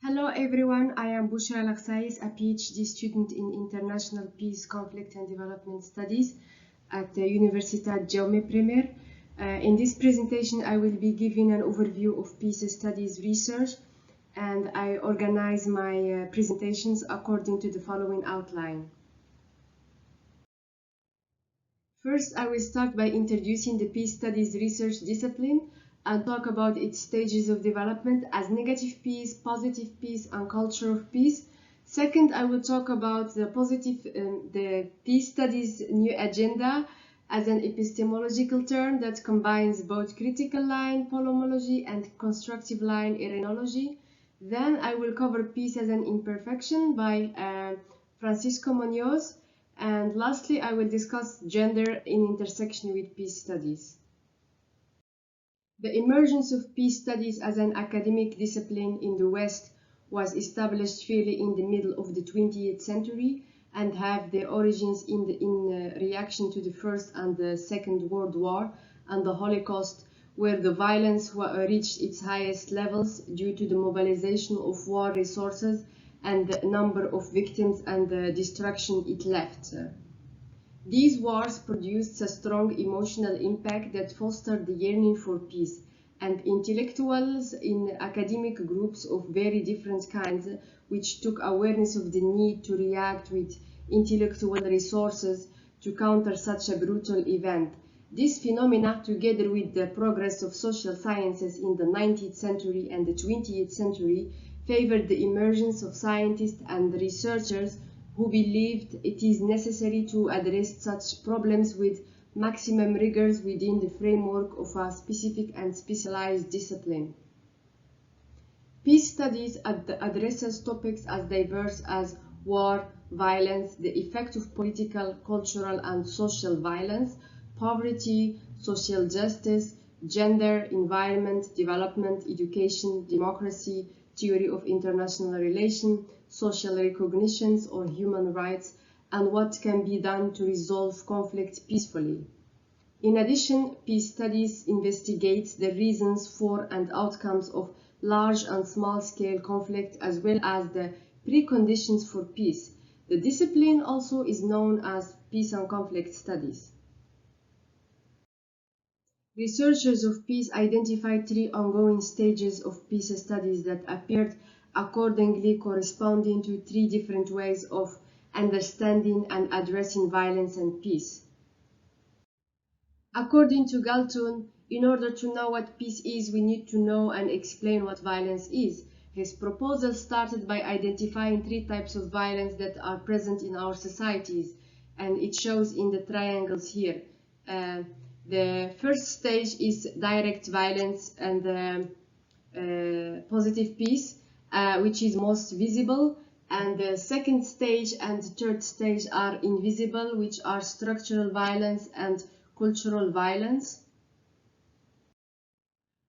Hello everyone, I am Bochra Laghssais, a Ph.D. student in International Peace, Conflict and Development Studies at the Universitat Jaume. In this presentation, I will be giving an overview of peace studies research, and I organize my presentations according to the following outline. First, I will start by introducing the peace studies research discipline and talk about its stages of development as negative peace, positive peace, and culture of peace. Second, I will talk about the peace studies new agenda as an epistemological term that combines both critical line polemology and constructive line erenology. Then I will cover peace as an imperfection by Francisco Muñoz. And lastly, I will discuss gender in intersection with peace studies. The emergence of peace studies as an academic discipline in the West was established fairly in the middle of the 20th century and have their origins in reaction to the First and the Second World War and the Holocaust, where the violence reached its highest levels due to the mobilization of war resources and the number of victims and the destruction it left. These wars produced a strong emotional impact that fostered the yearning for peace, and intellectuals in academic groups of very different kinds, which took awareness of the need to react with intellectual resources to counter such a brutal event. This phenomena, together with the progress of social sciences in the 19th century and the 20th century, favored the emergence of scientists and researchers who believed it is necessary to address such problems with maximum rigors within the framework of a specific and specialized discipline. Peace studies addresses topics as diverse as war, violence, the effect of political, cultural, and social violence, poverty, social justice, gender, environment, development, education, democracy, theory of international relations, social recognitions or human rights, and what can be done to resolve conflict peacefully. In addition, peace studies investigates the reasons for and outcomes of large and small-scale conflict as well as the preconditions for peace. The discipline also is known as peace and conflict studies. Researchers of peace identified three ongoing stages of peace studies that appeared accordingly corresponding to three different ways of understanding and addressing violence and peace. According to Galton, in order to know what peace is, we need to know and explain what violence is. His proposal started by identifying three types of violence that are present in our societies, and it shows in the triangles here. The first stage is direct violence and positive peace, which is most visible, and the second stage and the third stage are invisible, which are structural violence and cultural violence.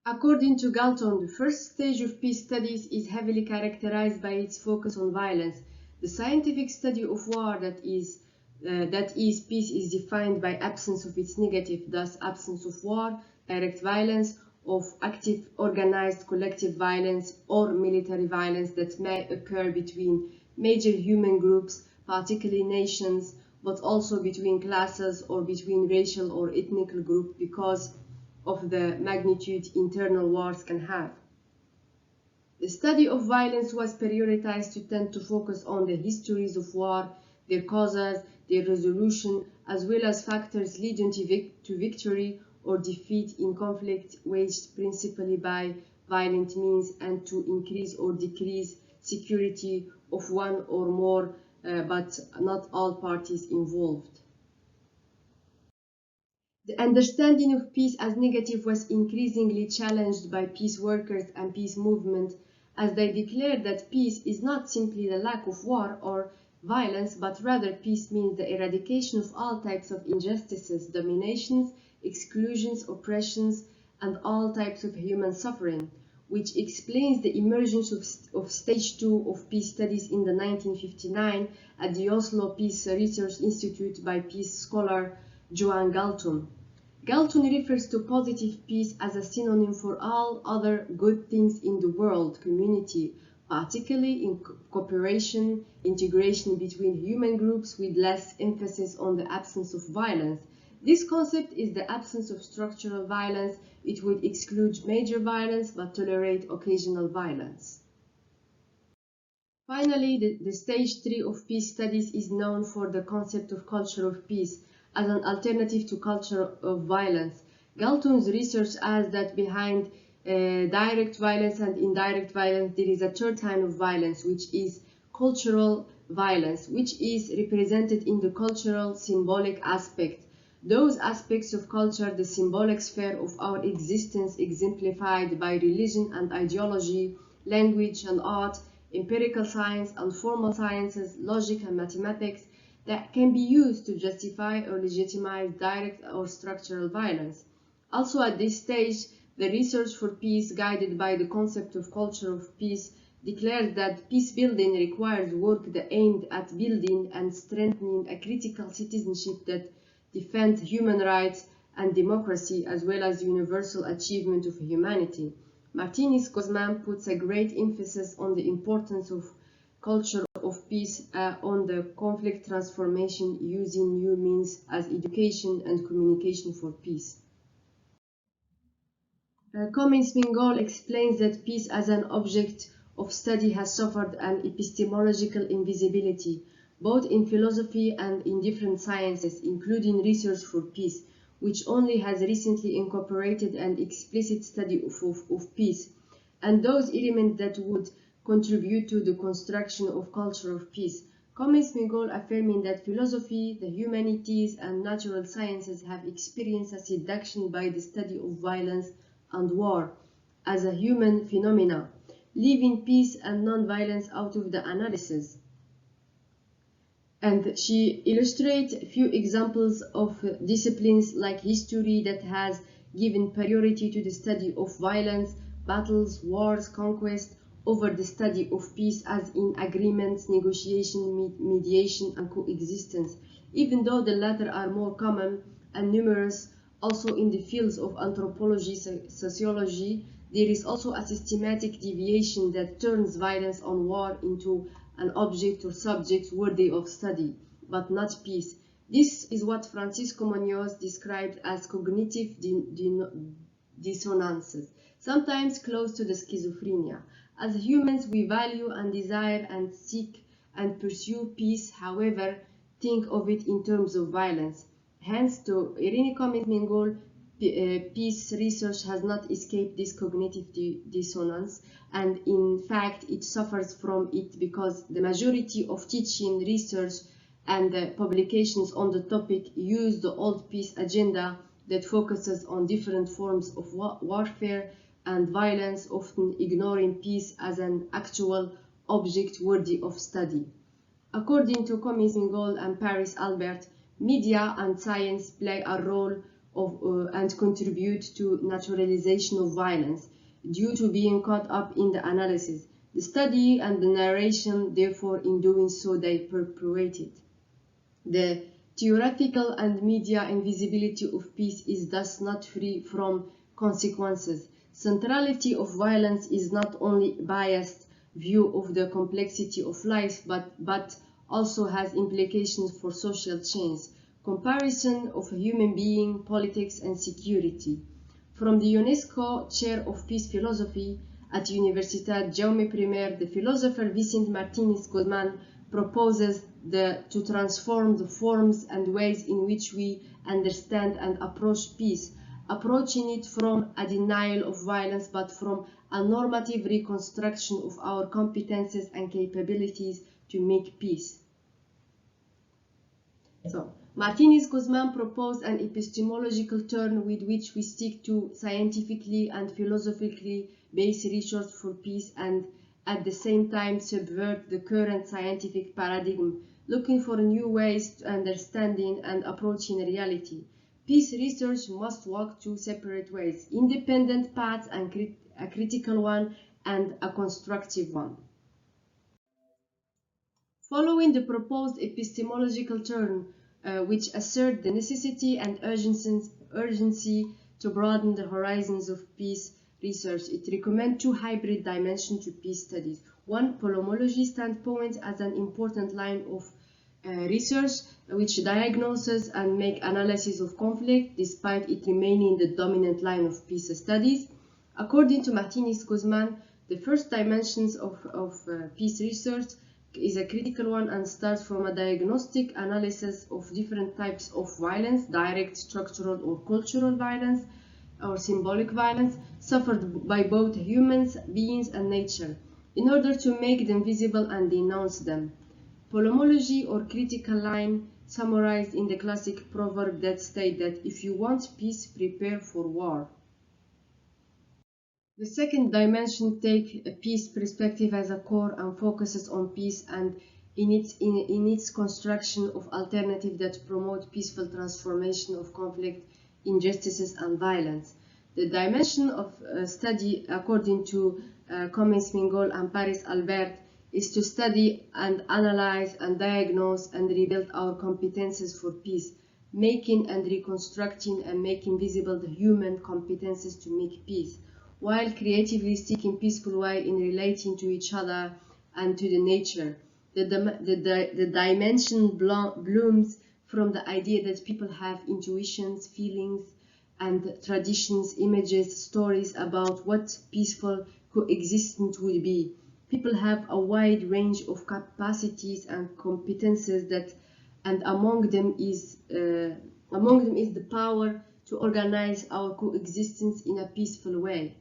According to Galton, the first stage of peace studies is heavily characterized by its focus on violence. The scientific study of war, that is peace, is defined by absence of its negative, thus absence of war, direct violence, of active organized collective violence or military violence that may occur between major human groups, particularly nations, but also between classes or between racial or ethnic groups because of the magnitude internal wars can have. The study of violence was prioritized to tend to focus on the histories of war, their causes, their resolution, as well as factors leading to victory or defeat in conflict waged principally by violent means, and to increase or decrease security of one or more, but not all parties involved. The understanding of peace as negative was increasingly challenged by peace workers and peace movement, as they declared that peace is not simply the lack of war or violence, but rather peace means the eradication of all types of injustices, dominations, exclusions, oppressions, and all types of human suffering, which explains the emergence of stage 2 of peace studies in the 1959 at the Oslo Peace Research Institute by peace scholar Johan Galton. Galton refers to positive peace as a synonym for all other good things in the world community, particularly in cooperation, integration between human groups with less emphasis on the absence of violence. This concept is the absence of structural violence. It would exclude major violence but tolerate occasional violence. Finally, the stage 3 of peace studies is known for the concept of culture of peace as an alternative to culture of violence. Galton's research asks that behind direct violence and indirect violence, there is a third kind of violence, which is cultural violence, which is represented in the cultural symbolic aspect. Those aspects of culture, the symbolic sphere of our existence, exemplified by religion and ideology, language and art, empirical science and formal sciences, logic and mathematics, that can be used to justify or legitimize direct or structural violence. Also at this stage, the research for peace, guided by the concept of culture of peace, declares that peace building requires work that aimed at building and strengthening a critical citizenship that defends human rights and democracy, as well as universal achievement of humanity. Martinez Guzman puts a great emphasis on the importance of culture of peace on the conflict transformation using new means as education and communication for peace. Cummins-Mingold explains that peace as an object of study has suffered an epistemological invisibility, both in philosophy and in different sciences, including research for peace, which only has recently incorporated an explicit study of peace, and those elements that would contribute to the construction of culture of peace. Cummins-Mingold affirming that philosophy, the humanities, and natural sciences have experienced a seduction by the study of violence and war as a human phenomena, leaving peace and non-violence out of the analysis. And she illustrates a few examples of disciplines like history that has given priority to the study of violence, battles, wars, conquest, over the study of peace, as in agreements, negotiation, mediation, and coexistence, even though the latter are more common and numerous. Also in the fields of anthropology, sociology, there is also a systematic deviation that turns violence on war into an object or subject worthy of study, but not peace. This is what Francisco Munoz described as cognitive dissonances, sometimes close to the schizophrenia. As humans, we value and desire and seek and pursue peace, however, think of it in terms of violence. Hence, to Irene Cummins-Mingold, peace research has not escaped this cognitive dissonance, and in fact it suffers from it because the majority of teaching, research, and publications on the topic use the old peace agenda that focuses on different forms of warfare and violence, often ignoring peace as an actual object worthy of study. According to Cummins-Mingold and Paris Albert, media and science play a role and contribute to naturalization of violence due to being caught up in the analysis, the study, and the narration. Therefore, in doing so, they perpetuate it. The theoretical and media invisibility of peace is thus not free from consequences. Centrality of violence is not only biased view of the complexity of life, but also has implications for social change, comparison of a human being, politics, and security. From the UNESCO Chair of Peace Philosophy at Universitat Jaume I, the philosopher Vicente Martínez Guzmán proposes to transform the forms and ways in which we understand and approach peace, approaching it from a denial of violence, but from a normative reconstruction of our competences and capabilities to make peace. So, Martínez Guzmán proposed an epistemological turn with which we stick to scientifically and philosophically based research for peace and at the same time subvert the current scientific paradigm, looking for new ways to understanding and approaching reality. Peace research must walk two separate ways, independent paths, and a critical one and a constructive one. Following the proposed epistemological turn, which assert the necessity and urgency to broaden the horizons of peace research, it recommends two hybrid dimensions to peace studies. One polemology standpoint as an important line of research which diagnoses and make analysis of conflict despite it remaining the dominant line of peace studies. According to Martinez Guzman, the first dimensions of peace research is a critical one and starts from a diagnostic analysis of different types of violence, direct, structural or cultural violence, or symbolic violence, suffered by both humans, beings and nature, in order to make them visible and denounce them. Polemology or critical line summarized in the classic proverb that states that if you want peace, prepare for war. The second dimension takes a peace perspective as a core and focuses on peace and in its construction of alternatives that promote peaceful transformation of conflict, injustices and violence. The dimension of study, according to Cummins Mingol and Paris Albert, is to study and analyze and diagnose and rebuild our competences for peace, making and reconstructing and making visible the human competences to make peace, while creatively seeking peaceful way in relating to each other and to the nature. The dimension blooms from the idea that people have intuitions, feelings, and traditions, images, stories about what peaceful coexistence will be. People have a wide range of capacities and competences and among them is the power to organize our coexistence in a peaceful way.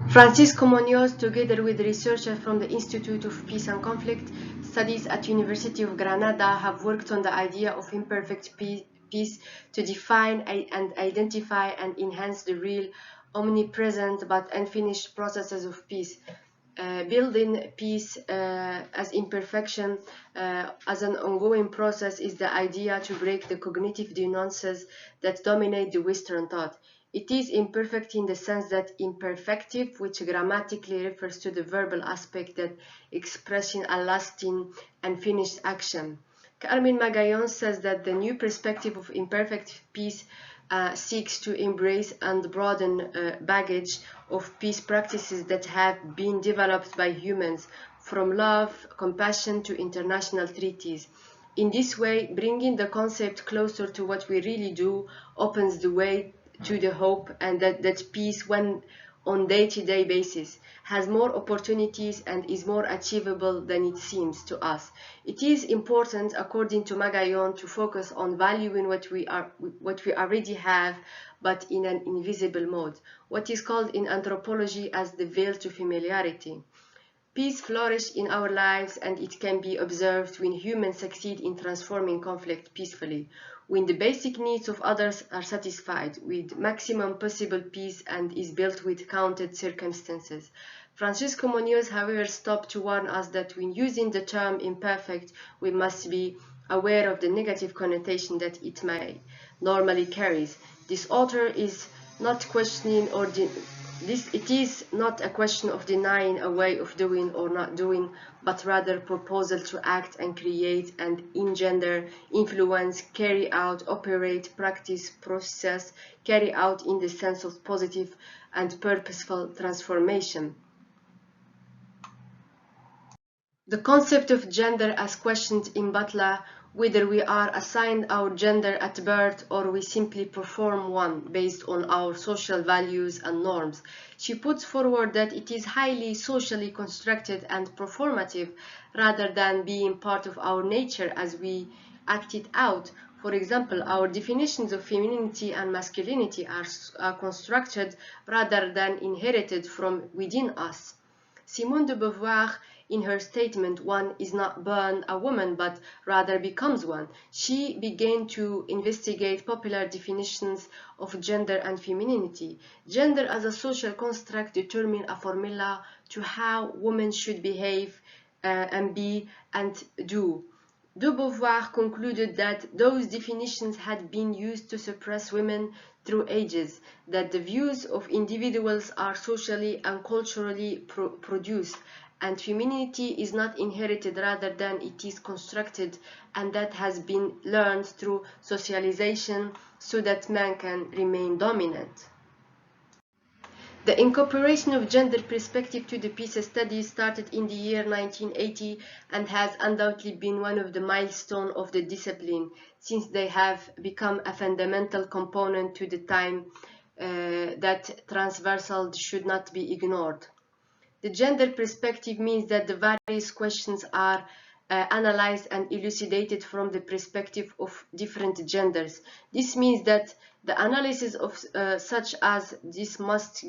Francisco Munoz, together with researchers from the Institute of Peace and Conflict Studies at University of Granada, have worked on the idea of imperfect peace to define and identify and enhance the real, omnipresent but unfinished processes of peace. Building peace as imperfection as an ongoing process is the idea to break the cognitive dissonances that dominate the Western thought. It is imperfect in the sense that imperfective, which grammatically refers to the verbal aspect that expressing a lasting and finished action. Carmen Magallon says that the new perspective of imperfect peace seeks to embrace and broaden baggage of peace practices that have been developed by humans, from love, compassion to international treaties. In this way, bringing the concept closer to what we really do opens the way to the hope and that peace, when on day-to-day basis, has more opportunities and is more achievable than it seems to us. It is important, according to Magallon, to focus on valuing what we already have, but in an invisible mode, what is called in anthropology as the veil to familiarity. Peace flourishes in our lives, and it can be observed when humans succeed in transforming conflict peacefully, when the basic needs of others are satisfied with maximum possible peace and is built with counted circumstances. Francisco Munoz, however, stopped to warn us that when using the term imperfect, we must be aware of the negative connotation that it may normally carries. This author is not questioning it is not a question of denying a way of doing or not doing, but rather proposal to act and create and engender, influence, carry out, operate, practice, process, carry out in the sense of positive and purposeful transformation. The concept of gender as questioned in Butler, whether we are assigned our gender at birth or we simply perform one based on our social values and norms. She puts forward that it is highly socially constructed and performative rather than being part of our nature as we act it out. For example, our definitions of femininity and masculinity are constructed rather than inherited from within us. Simone de Beauvoir, in her statement, "One is not born a woman, but rather becomes one," she began to investigate popular definitions of gender and femininity. Gender as a social construct determines a formula to how women should behave and be and do. De Beauvoir concluded that those definitions had been used to suppress women through ages, that the views of individuals are socially and culturally produced, and femininity is not inherited rather than it is constructed, and that has been learned through socialization so that man can remain dominant. The incorporation of gender perspective to the peace studies started in the year 1980 and has undoubtedly been one of the milestones of the discipline, since they have become a fundamental component to the time that transversal should not be ignored. The gender perspective means that the various questions are analyzed and elucidated from the perspective of different genders. This means that the analysis of such as this must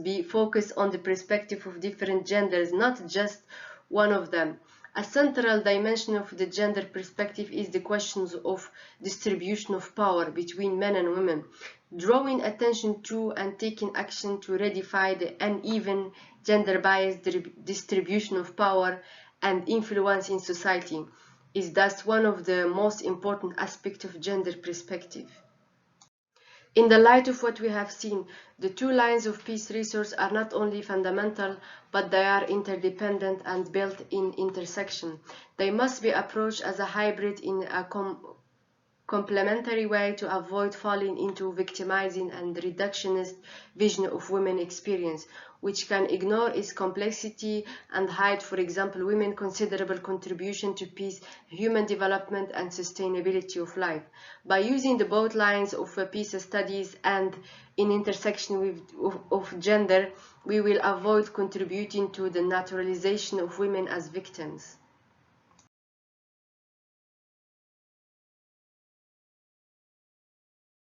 be focused on the perspective of different genders, not just one of them. A central dimension of the gender perspective is the questions of distribution of power between men and women, drawing attention to and taking action to rectify the uneven gender-biased distribution of power and influence in society is thus one of the most important aspects of gender perspective. In the light of what we have seen, the two lines of peace resource are not only fundamental, but they are interdependent and built in intersection. They must be approached as a hybrid in a complementary way to avoid falling into victimizing and reductionist vision of women experience, which can ignore its complexity and hide, for example, women's considerable contribution to peace, human development, and sustainability of life. By using the both lines of peace studies and in intersection of gender, we will avoid contributing to the naturalization of women as victims.